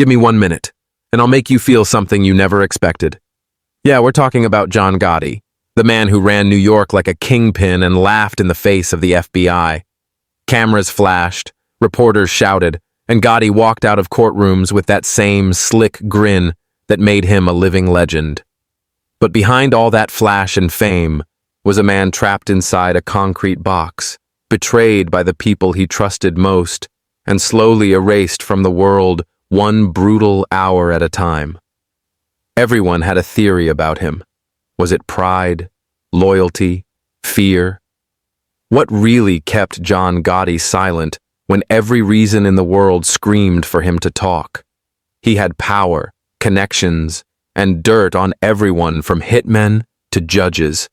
Give me 1 minute, and I'll make you feel something you never expected. Yeah, we're talking about John Gotti, the man who ran New York like a kingpin and laughed in the face of the FBI. Cameras flashed, reporters shouted, and Gotti walked out of courtrooms with that same slick grin that made him a living legend. But behind all that flash and fame was a man trapped inside a concrete box, betrayed by the people he trusted most, and slowly erased from the world one brutal hour at a time. Everyone had a theory about him. Was it pride, loyalty, fear? What really kept John Gotti silent when every reason in the world screamed for him to talk? He had power, connections, and dirt on everyone from hitmen to judges.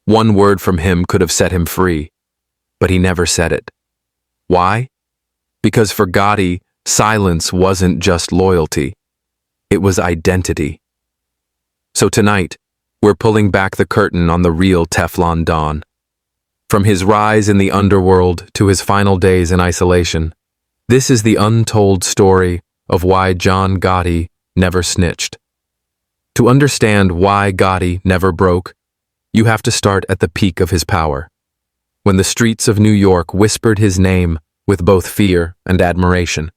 One word from him could have set him free, but he never said it. Why? Because for Gotti, silence wasn't just loyalty. It was identity. So tonight, we're pulling back the curtain on the real Teflon Don. From his rise in the underworld to his final days in isolation, this is the untold story of why John Gotti never snitched. To understand why Gotti never broke, you have to start at the peak of his power, when the streets of New York whispered his name with both fear and admiration.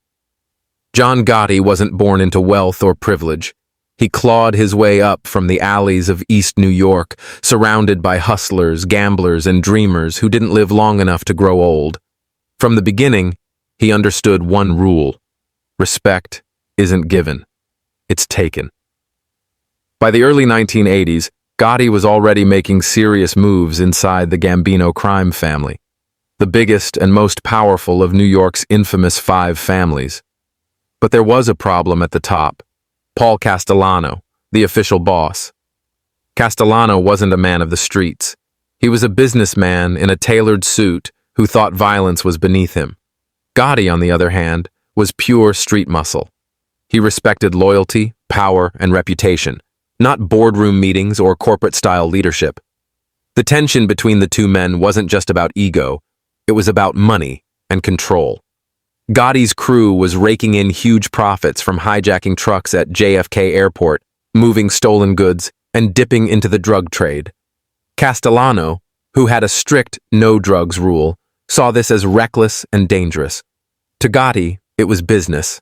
John Gotti wasn't born into wealth or privilege. He clawed his way up from the alleys of East New York, surrounded by hustlers, gamblers, and dreamers who didn't live long enough to grow old. From the beginning, he understood one rule: respect isn't given, it's taken. By the early 1980s, Gotti was already making serious moves inside the Gambino crime family, the biggest and most powerful of New York's infamous 5 families. But there was a problem at the top: Paul Castellano, the official boss. Castellano wasn't a man of the streets. He was a businessman in a tailored suit who thought violence was beneath him. Gotti, on the other hand, was pure street muscle. He respected loyalty, power, and reputation, not boardroom meetings or corporate-style leadership. The tension between the two men wasn't just about ego, it was about money and control. Gotti's crew was raking in huge profits from hijacking trucks at JFK Airport, moving stolen goods, and dipping into the drug trade. Castellano, who had a strict no-drugs rule, saw this as reckless and dangerous. To Gotti, it was business,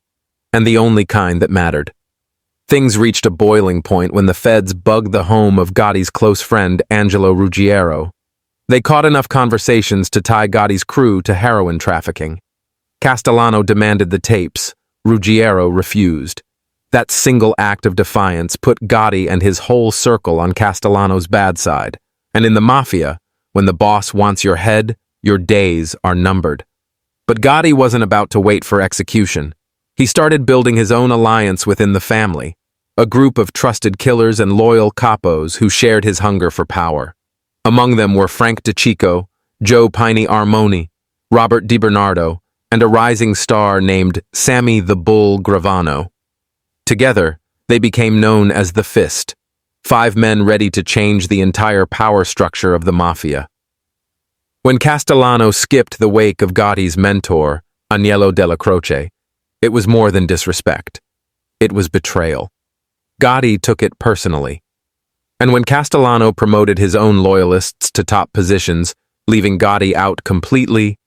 and the only kind that mattered. Things reached a boiling point when the feds bugged the home of Gotti's close friend, Angelo Ruggiero. They caught enough conversations to tie Gotti's crew to heroin trafficking. Castellano demanded the tapes. Ruggiero refused. That single act of defiance put Gotti and his whole circle on Castellano's bad side. And in the Mafia, when the boss wants your head, your days are numbered. But Gotti wasn't about to wait for execution. He started building his own alliance within the family, a group of trusted killers and loyal capos who shared his hunger for power. Among them were Frank DeCicco, Joe Piney Armoni, Robert DiBernardo, and a rising star named Sammy the Bull Gravano. Together, they became known as the Fist, 5 men ready to change the entire power structure of the Mafia. When Castellano skipped the wake of Gotti's mentor, Agnello Della Croce, it was more than disrespect. It was betrayal. Gotti took it personally. And when Castellano promoted his own loyalists to top positions, leaving Gotti out completely,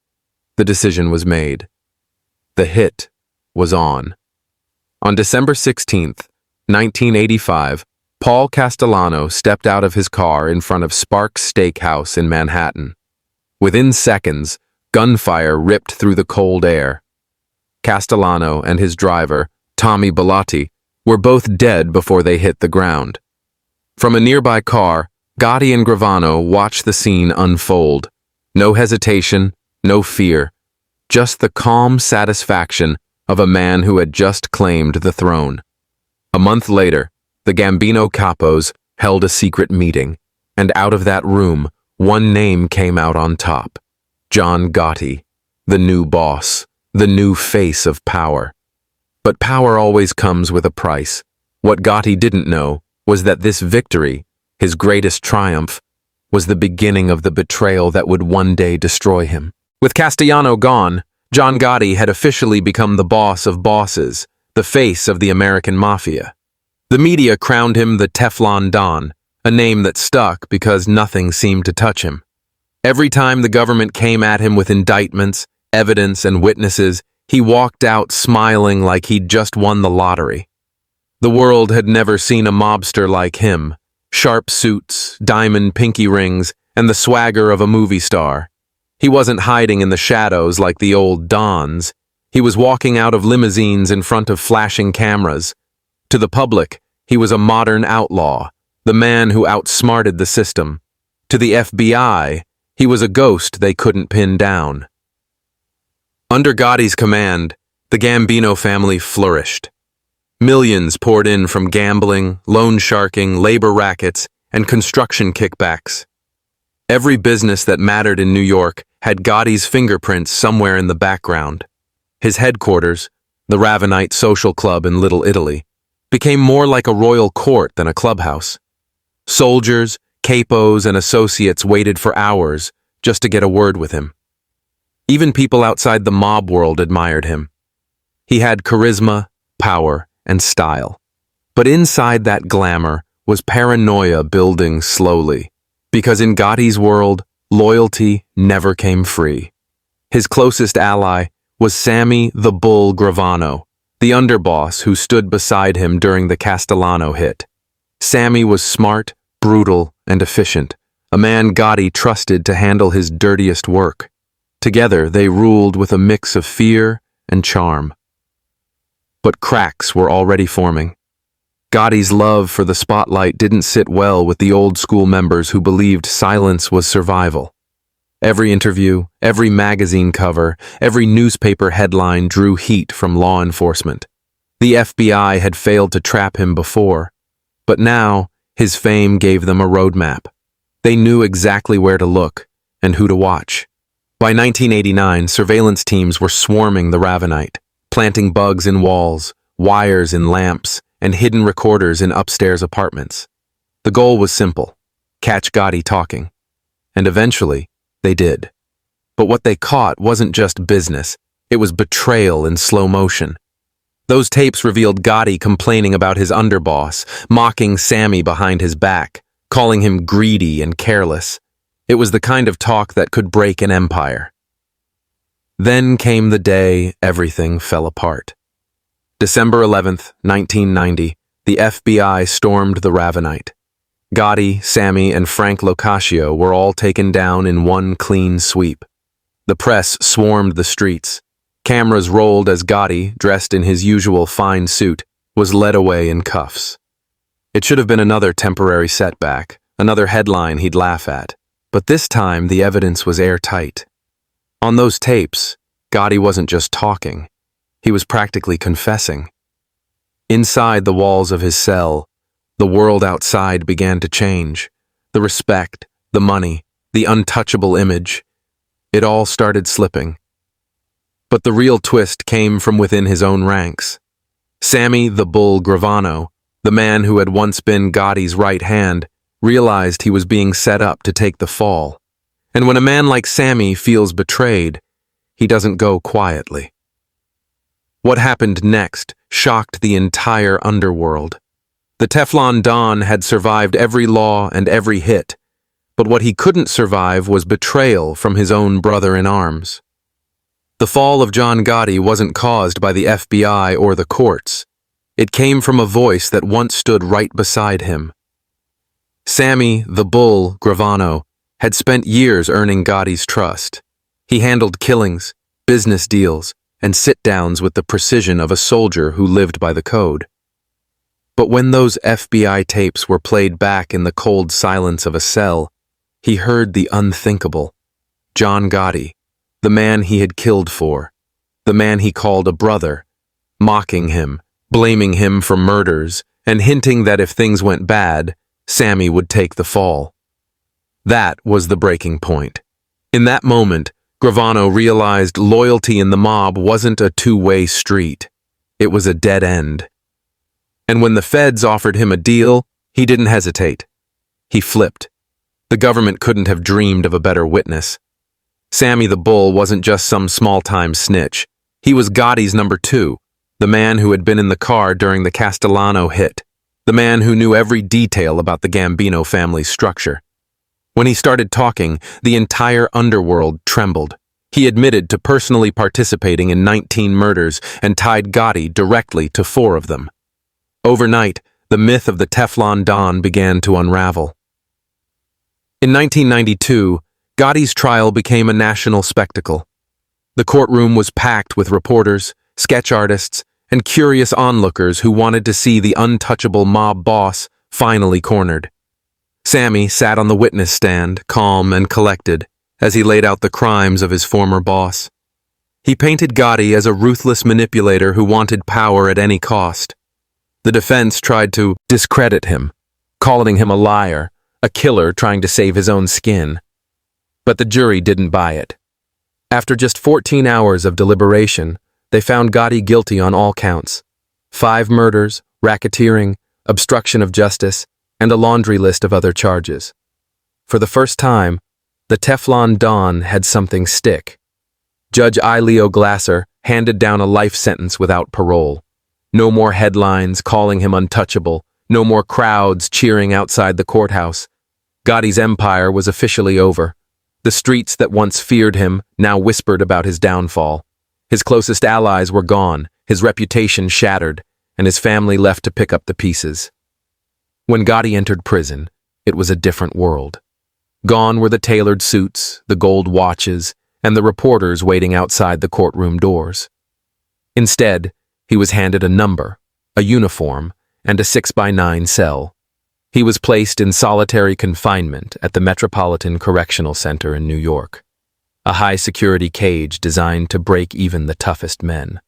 the decision was made. The hit was on. On December 16th, 1985, Paul Castellano stepped out of his car in front of Sparks Steakhouse in Manhattan. Within seconds, gunfire ripped through the cold air. Castellano and his driver, Tommy Bellotti, were both dead before they hit the ground. From a nearby car, Gotti and Gravano watched the scene unfold. No hesitation, no fear, just the calm satisfaction of a man who had just claimed the throne. A month later, the Gambino capos held a secret meeting, and out of that room, one name came out on top: John Gotti, the new boss, the new face of power. But power always comes with a price. What Gotti didn't know was that this victory, his greatest triumph, was the beginning of the betrayal that would one day destroy him. With Castellano gone, John Gotti had officially become the boss of bosses, the face of the American Mafia. The media crowned him the Teflon Don, a name that stuck because nothing seemed to touch him. Every time the government came at him with indictments, evidence, and witnesses, he walked out smiling like he'd just won the lottery. The world had never seen a mobster like him. Sharp suits, diamond pinky rings, and the swagger of a movie star. He wasn't hiding in the shadows like the old Dons. He was walking out of limousines in front of flashing cameras. To the public, he was a modern outlaw, the man who outsmarted the system. To the FBI, he was a ghost they couldn't pin down. Under Gotti's command, the Gambino family flourished. Millions poured in from gambling, loan sharking, labor rackets, and construction kickbacks. Every business that mattered in New York had Gotti's fingerprints somewhere in the background. His headquarters, the Ravenite Social Club in Little Italy, became more like a royal court than a clubhouse. Soldiers, capos, and associates waited for hours just to get a word with him. Even people outside the mob world admired him. He had charisma, power, and style. But inside that glamour was paranoia building slowly, because in Gotti's world, loyalty never came free. His closest ally was Sammy the Bull Gravano, the underboss who stood beside him during the Castellano hit. Sammy was smart, brutal, and efficient, a man Gotti trusted to handle his dirtiest work. Together, they ruled with a mix of fear and charm. But cracks were already forming. Gotti's love for the spotlight didn't sit well with the old-school members who believed silence was survival. Every interview, every magazine cover, every newspaper headline drew heat from law enforcement. The FBI had failed to trap him before, but now his fame gave them a roadmap. They knew exactly where to look and who to watch. By 1989, surveillance teams were swarming the Ravenite, planting bugs in walls, wires in lamps, and hidden recorders in upstairs apartments. The goal was simple: catch Gotti talking. And eventually, they did. But what they caught wasn't just business, it was betrayal in slow motion. Those tapes revealed Gotti complaining about his underboss, mocking Sammy behind his back, calling him greedy and careless. It was the kind of talk that could break an empire. Then came the day everything fell apart. December 11th, 1990, the FBI stormed the Ravenite. Gotti, Sammy, and Frank Locascio were all taken down in one clean sweep. The press swarmed the streets. Cameras rolled as Gotti, dressed in his usual fine suit, was led away in cuffs. It should have been another temporary setback, another headline he'd laugh at. But this time, the evidence was airtight. On those tapes, Gotti wasn't just talking. He was practically confessing. Inside the walls of his cell, the world outside began to change. The respect, the money, the untouchable image. It all started slipping. But the real twist came from within his own ranks. Sammy the Bull Gravano, the man who had once been Gotti's right hand, realized he was being set up to take the fall. And when a man like Sammy feels betrayed, he doesn't go quietly. What happened next shocked the entire underworld. The Teflon Don had survived every law and every hit, but what he couldn't survive was betrayal from his own brother-in-arms. The fall of John Gotti wasn't caused by the FBI or the courts. It came from a voice that once stood right beside him. Sammy the Bull Gravano had spent years earning Gotti's trust. He handled killings, business deals, and sit-downs with the precision of a soldier who lived by the code. But when those FBI tapes were played back in the cold silence of a cell, he heard the unthinkable. John Gotti, the man he had killed for, the man he called a brother, mocking him, blaming him for murders, and hinting that if things went bad, Sammy would take the fall. That was the breaking point. In that moment, Gravano realized loyalty in the mob wasn't a two-way street. It was a dead end. And when the feds offered him a deal, he didn't hesitate. He flipped. The government couldn't have dreamed of a better witness. Sammy the Bull wasn't just some small-time snitch. He was Gotti's number two, the man who had been in the car during the Castellano hit, the man who knew every detail about the Gambino family's structure. When he started talking, the entire underworld trembled. He admitted to personally participating in 19 murders and tied Gotti directly to 4 of them. Overnight, the myth of the Teflon Don began to unravel. In 1992, Gotti's trial became a national spectacle. The courtroom was packed with reporters, sketch artists, and curious onlookers who wanted to see the untouchable mob boss finally cornered. Sammy sat on the witness stand, calm and collected, as he laid out the crimes of his former boss. He painted Gotti as a ruthless manipulator who wanted power at any cost. The defense tried to discredit him, calling him a liar, a killer trying to save his own skin. But the jury didn't buy it. After just 14 hours of deliberation, they found Gotti guilty on all counts: 5 murders, racketeering, obstruction of justice, and a laundry list of other charges. For the first time, the Teflon Don had something stick. Judge I. Leo Glasser handed down a life sentence without parole. No more headlines calling him untouchable, no more crowds cheering outside the courthouse. Gotti's empire was officially over. The streets that once feared him now whispered about his downfall. His closest allies were gone, his reputation shattered, and his family left to pick up the pieces. When Gotti entered prison, it was a different world. Gone were the tailored suits, the gold watches, and the reporters waiting outside the courtroom doors. Instead, he was handed a number, a uniform, and a 6x9 cell. He was placed in solitary confinement at the Metropolitan Correctional Center in New York, a high-security cage designed to break even the toughest men.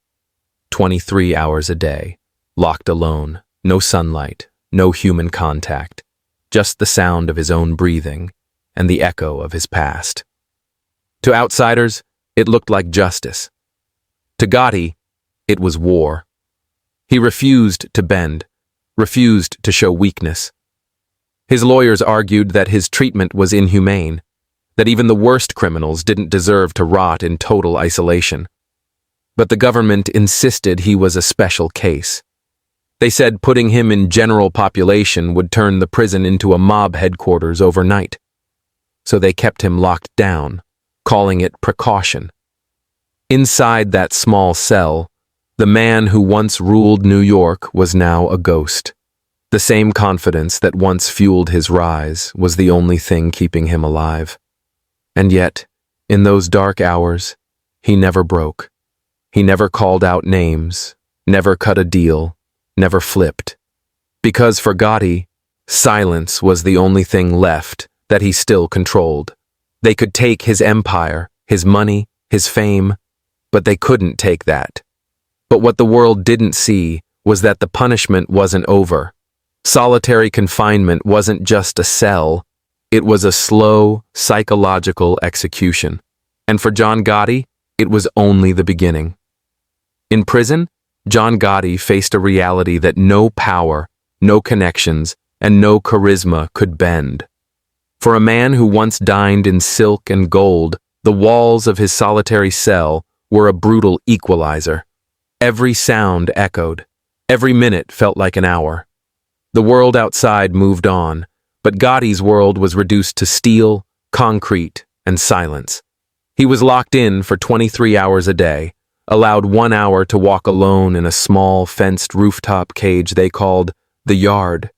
23 hours a day, locked alone, no sunlight, no human contact, just the sound of his own breathing and the echo of his past. To outsiders, it looked like justice. To Gotti, it was war. He refused to bend, refused to show weakness. His lawyers argued that his treatment was inhumane, that even the worst criminals didn't deserve to rot in total isolation. But the government insisted he was a special case. They said putting him in general population would turn the prison into a mob headquarters overnight. So they kept him locked down, calling it precaution. Inside that small cell, the man who once ruled New York was now a ghost. The same confidence that once fueled his rise was the only thing keeping him alive. And yet, in those dark hours, he never broke. He never called out names, never cut a deal, never flipped. Because for Gotti, silence was the only thing left that he still controlled. They could take his empire, his money, his fame, but they couldn't take that. But what the world didn't see was that the punishment wasn't over. Solitary confinement wasn't just a cell. It was a slow, psychological execution. And for John Gotti, it was only the beginning. In prison, John Gotti faced a reality that no power, no connections, and no charisma could bend. For a man who once dined in silk and gold, the walls of his solitary cell were a brutal equalizer. Every sound echoed. Every minute felt like an hour. The world outside moved on, but Gotti's world was reduced to steel, concrete, and silence. He was locked in for 23 hours a day, allowed 1 hour to walk alone in a small, fenced rooftop cage they called the yard.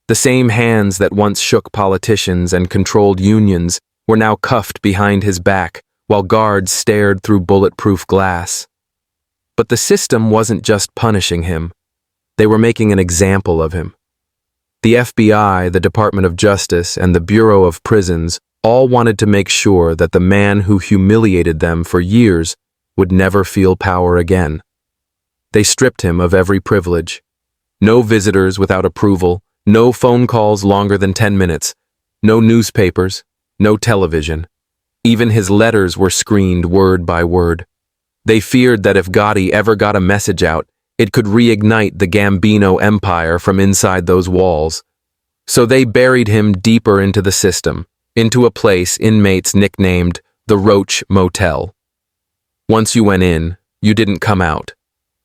The same hands that once shook politicians and controlled unions were now cuffed behind his back while guards stared through bulletproof glass. But the system wasn't just punishing him. They were making an example of him. The FBI, the Department of Justice, and the Bureau of Prisons all wanted to make sure that the man who humiliated them for years would never feel power again. They stripped him of every privilege. No visitors without approval, no phone calls longer than 10 minutes, no newspapers, no television. Even his letters were screened word by word. They feared that if Gotti ever got a message out, it could reignite the Gambino empire from inside those walls. So they buried him deeper into the system, into a place inmates nicknamed the Roach Motel. Once you went in, you didn't come out.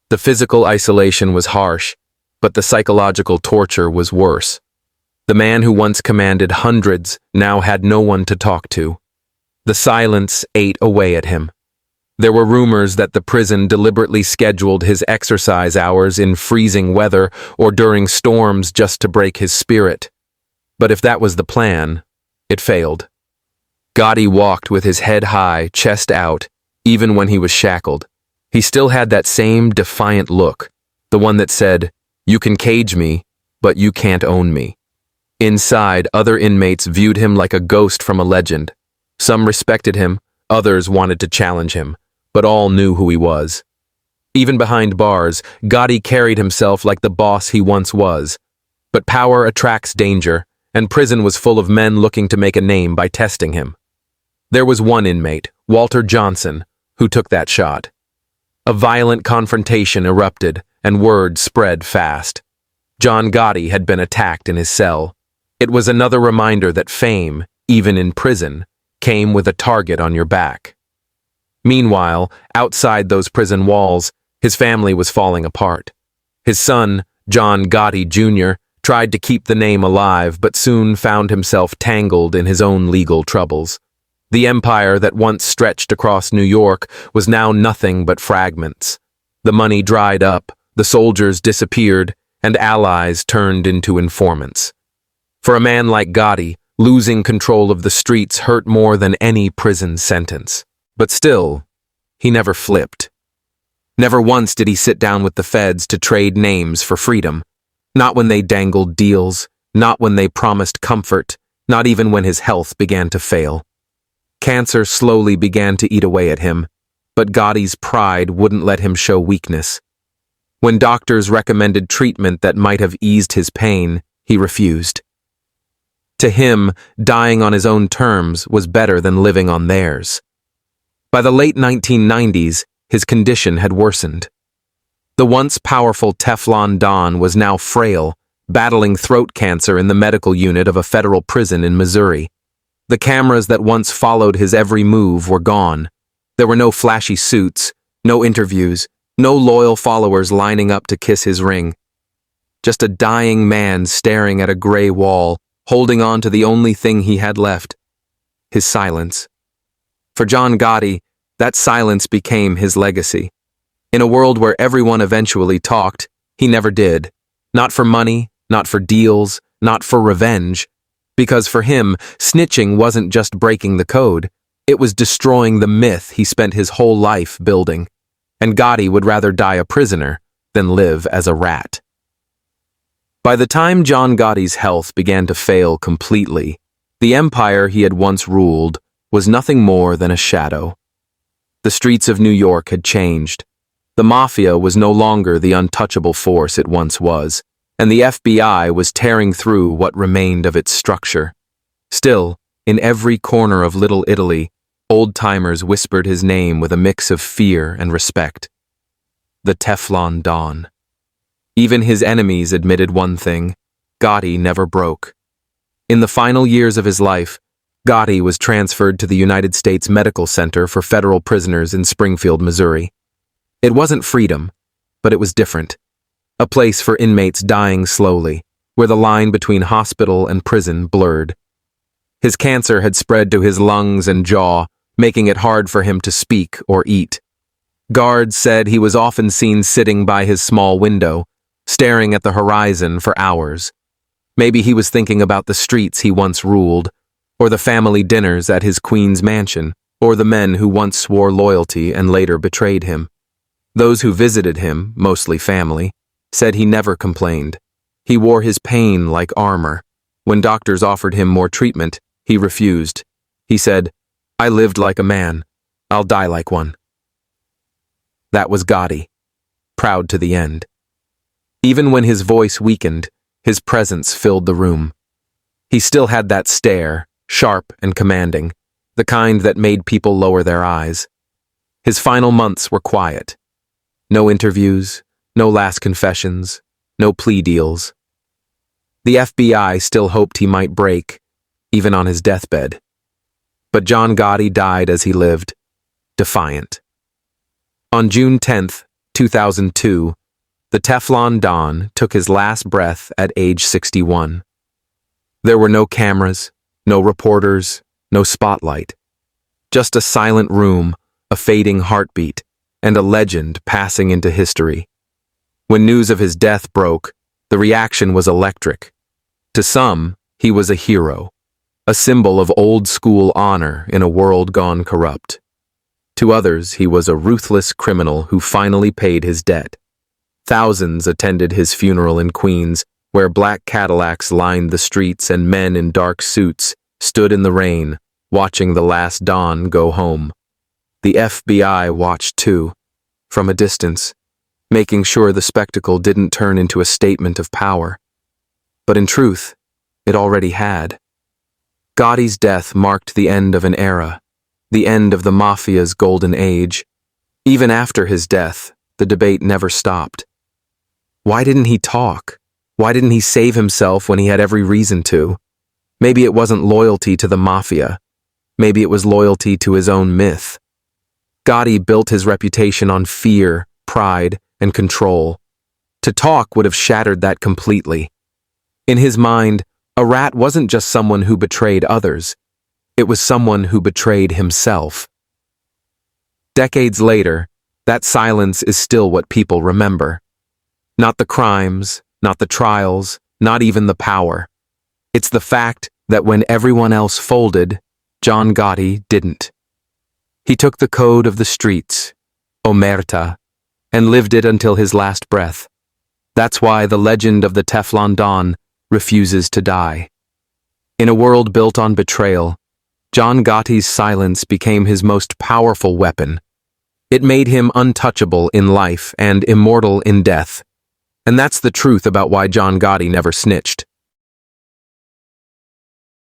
The physical isolation was harsh, but the psychological torture was worse. The man who once commanded hundreds now had no one to talk to. The silence ate away at him. There were rumors that the prison deliberately scheduled his exercise hours in freezing weather or during storms just to break his spirit. But if that was the plan, it failed. Gotti walked with his head high, chest out, even when he was shackled. He still had that same defiant look, the one that said, "You can cage me, but you can't own me." Inside, other inmates viewed him like a ghost from a legend. Some respected him, others wanted to challenge him, but all knew who he was. Even behind bars, Gotti carried himself like the boss he once was. But power attracts danger, and prison was full of men looking to make a name by testing him. There was one inmate, Walter Johnson, who took that shot. A violent confrontation erupted, and word spread fast. John Gotti had been attacked in his cell. It was another reminder that fame, even in prison, came with a target on your back. Meanwhile, outside those prison walls, his family was falling apart. His son, John Gotti Jr., tried to keep the name alive but soon found himself tangled in his own legal troubles. The empire that once stretched across New York was now nothing but fragments. The money dried up, the soldiers disappeared, and allies turned into informants. For a man like Gotti, losing control of the streets hurt more than any prison sentence. But still, he never flipped. Never once did he sit down with the feds to trade names for freedom. Not when they dangled deals, not when they promised comfort, not even when his health began to fail. Cancer slowly began to eat away at him, but Gotti's pride wouldn't let him show weakness. When doctors recommended treatment that might have eased his pain, he refused. To him, dying on his own terms was better than living on theirs. By the late 1990s, his condition had worsened. The once powerful Teflon Don was now frail, battling throat cancer in the medical unit of a federal prison in Missouri. The cameras that once followed his every move were gone. There were no flashy suits, no interviews, no loyal followers lining up to kiss his ring. Just a dying man staring at a gray wall, holding on to the only thing he had left, his silence. For John Gotti, that silence became his legacy. In a world where everyone eventually talked, he never did. Not for money, not for deals, not for revenge. Because for him, snitching wasn't just breaking the code, it was destroying the myth he spent his whole life building. And Gotti would rather die a prisoner than live as a rat. By the time John Gotti's health began to fail completely, the empire he had once ruled was nothing more than a shadow. The streets of New York had changed. The Mafia was no longer the untouchable force it once was, and the FBI was tearing through what remained of its structure. Still, in every corner of Little Italy, old-timers whispered his name with a mix of fear and respect. The Teflon Don. Even his enemies admitted one thing: Gotti never broke. In the final years of his life, Gotti was transferred to the United States Medical Center for Federal Prisoners in Springfield, Missouri. It wasn't freedom, but it was different. A place for inmates dying slowly, where the line between hospital and prison blurred. His cancer had spread to his lungs and jaw, making it hard for him to speak or eat. Guards said he was often seen sitting by his small window, staring at the horizon for hours. Maybe he was thinking about the streets he once ruled, or the family dinners at his Queens mansion, or the men who once swore loyalty and later betrayed him. Those who visited him, mostly family, said he never complained. He wore his pain like armor. When doctors offered him more treatment, he refused. He said, "I lived like a man. I'll die like one." That was Gotti, proud to the end. Even when his voice weakened, his presence filled the room. He still had that stare, sharp and commanding, the kind that made people lower their eyes. His final months were quiet. No interviews, no last confessions, no plea deals. The FBI still hoped he might break, even on his deathbed. But John Gotti died as he lived, defiant. On June 10th, 2002, the Teflon Don took his last breath at age 61. There were no cameras, no reporters, no spotlight. Just a silent room, a fading heartbeat, and a legend passing into history. When news of his death broke, the reaction was electric. To some, he was a hero, a symbol of old-school honor in a world gone corrupt. To others, he was a ruthless criminal who finally paid his debt. Thousands attended his funeral in Queens, where black Cadillacs lined the streets and men in dark suits stood in the rain, watching the last Don go home. The FBI watched too, from a distance, making sure the spectacle didn't turn into a statement of power. But in truth, it already had. Gotti's death marked the end of an era, the end of the Mafia's golden age. Even after his death, the debate never stopped. Why didn't he talk? Why didn't he save himself when he had every reason to? Maybe it wasn't loyalty to the Mafia. Maybe it was loyalty to his own myth. Gotti built his reputation on fear, pride, and control. To talk would have shattered that completely. In his mind, a rat wasn't just someone who betrayed others. It was someone who betrayed himself. Decades later, that silence is still what people remember. Not the crimes, not the trials, not even the power. It's the fact that when everyone else folded, John Gotti didn't. He took the code of the streets, Omerta, and lived it until his last breath. That's why the legend of the Teflon Don refuses to die. In a world built on betrayal, John Gotti's silence became his most powerful weapon. It made him untouchable in life and immortal in death. And that's the truth about why John Gotti never snitched.